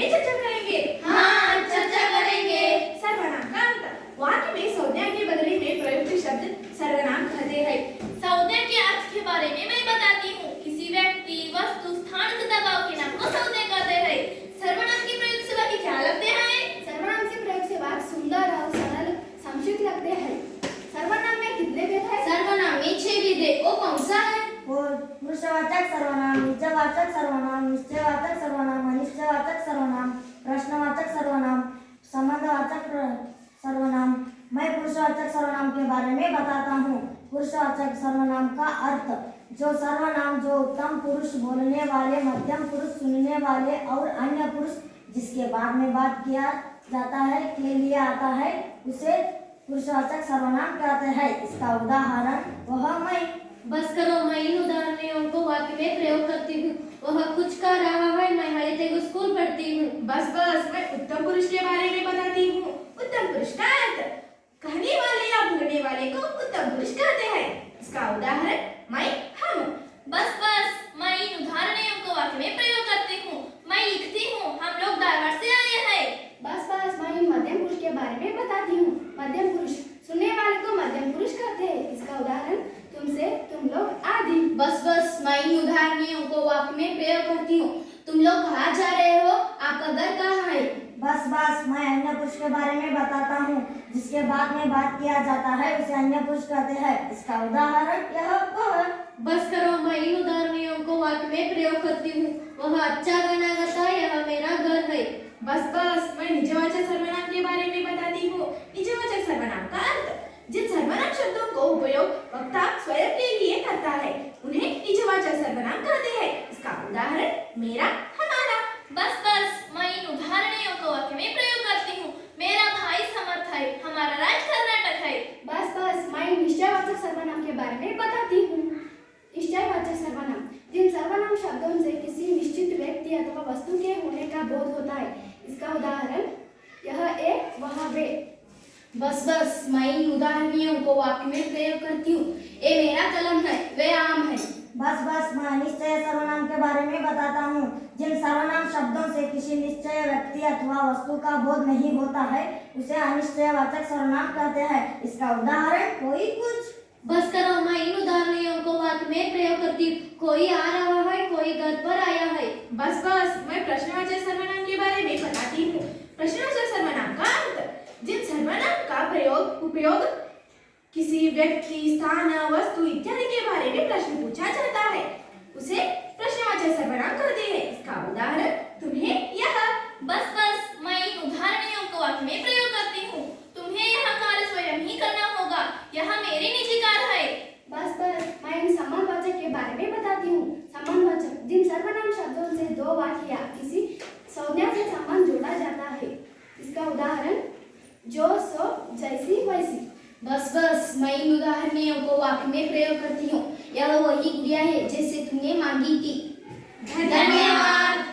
में चर्चा करेंगे। हाँ, चर्चा करेंगे। सर्वनाम का अर्थ। वाक्य में संज्ञा के बदले में प्रयुक्त शब्द सर्वनाम कहते हैं। संज्ञा के अर्थ के बारे में मैं बताती हूँ। किसी व्यक्ति, वस्तु, स्थान तथा भाव के नाम को संज्ञा कहते हैं। सर्वनाम के प्रयोग से वाक्य क्या लगते हैं? सर्वनाम से प्रयोग से वाक्य सुंदर और सरल संक्षिप्त लगते हैं। सर्वनाम में कितने भेद हैं? सर्वनाम में 6 भेद है। वो कौन सा है? वो पुरुषवाचक सर्वनाम, निजवाचक सर्वनाम, निश्चयवाचक सर्वनाम, अनिश्चयवाचक सर्वनाम, प्रश्नवाचक सर्वनाम, संबंधवाचक सर्वनाम। मैं पुरुषवाचक सर्वनाम के बारे में बताता हूँ। पुरुषवाचक सर्वनाम का अर्थ जो सर्वनाम जो उत्तम पुरुष, बोलने वाले, मध्यम पुरुष, सुनने वाले और अन्य पुरुष जिसके बाद में बात किया जाता है के लिए आता है उसे पुरुषवाचक सर्वनाम कहते हैं। इसका उदाहरण वह मैं। बस करो, मैं इन उदाहरणों को वाक्य में प्रयोग करती हूँ। वह कुछ कर रहा है, मैं हमारे तेग स्कूल पढ़ती हूँ। बस मैं उत्तम पुरुष के बारे में बताती हूँ। उत्तम पुरुष का अर्थ कहने वाले या बोलने वाले को उत्तम पुरुष कहते हैं। इसका उदाहरण मैं, हम। बस मैं इन उदाहरणों को वाक्य में प्रयोग करती हूँ। मैं लिखती हूँ, हम लोग धारवाड़ से आए हैं। बस मैं इन मध्यम पुरुष के बारे में बताती हूँ। मध्यम पुरुष, सुनने वाले को मध्यम पुरुष कहते हैं। इसका उदाहरण तुमसे, तुम लोग आदि। बस मैं इन उदाहरणों को वाक्य में प्रयोग करती हूँ। तुम लोग कहाँ जा रहे हो? आपका घर कहाँ है? बस मैं अन्य पुरुष के बारे में बताता हूँ। जिसके बाद में बात किया जाता है उसे अन्य पुरुष कहते हैं। इसका उदाहरण यह वह। बस करो, मैं इन उदाहरणों को वाक्य में प्रयोग करती हूँ। वह अच्छा गाना गाता है, यह मेरा घर है। बस मैं निजवाचक सर्वनाम के बारे में बताती हूँ। निजवाचक सर्वनाम का अर्थ जिन सर्वनाम शब्दों को उपयोग वक्ता स्वयं के लिए करता है उन्हें निजवाचक सर्वनाम कहते हैं। इसका उदाहरण मेरा, हमारा। बस मैं इन उदाहरणों को वाक्य में प्रयोग करती हूँ। मेरा भाई समर्थ है, हमारा राज्य कर्नाटक है। बस मैं निश्चयवाचक सर्वनाम के बारे में बताती हूँ। निश्चयवाचक सर्वनाम जिन सर्वनाम शब्दों से किसी निश्चित व्यक्ति अथवा वस्तु के होने का बोध होता है। इसका उदाहरण यह एक, वह वे। बस मैं इन उदाहरणों को वाक्य में प्रयोग करती हूँ। ये मेरा कलम है, वे आम है। बस मैं अनिश्चय सर्वनाम के बारे में बताता हूँ। जिन सर्वनाम शब्दों से किसी निश्चय व्यक्ति अथवा वस्तु का बोध नहीं होता है उसे अनिश्चयवाचक सर्वनाम कहते हैं। इसका उदाहरण कोई, कुछ। बस करो, मैं इन उदाहरणों को वाक्य में प्रयोग करती हूँ। कोई आ रहा है, कोई घर पर आया है। बस मैं प्रश्नवाचक सर्वनाम के बारे में बताती हूँ। प्रश्नवाचक सर्वनाम का अर्थ जिन सर्वनाम का उपयोग किसी व्यक्ति, स्थान, वस्तु इत्यादि के बारे में प्रश्न पूछा जाता है उसे प्रश्नवाचक सर्वनाम कहते हैं। इसका उदाहरण तुम्हें, यह। बस मैं इन उदाहरणों को वाक्य में प्रयोग करती हूँ। तुम्हें यह कार्य स्वयं ही करना होगा, यह मेरी निजी कार्य है। बस मैं इन संबंधवाचक के बारे में बताती हूँ। संबंधवाचक जिन सर्वनाम शब्दों से दो वाक्य या किसी संज्ञा से संबंध जोड़ा जाता है। इसका उदाहरण जो, सो, जैसी, वैसी। बस मैं इन उदाहरणों को वाक्य में प्रयोग करती हूँ। यह वही गुड़िया है जैसे तुमने मांगी थी। धन्यवाद।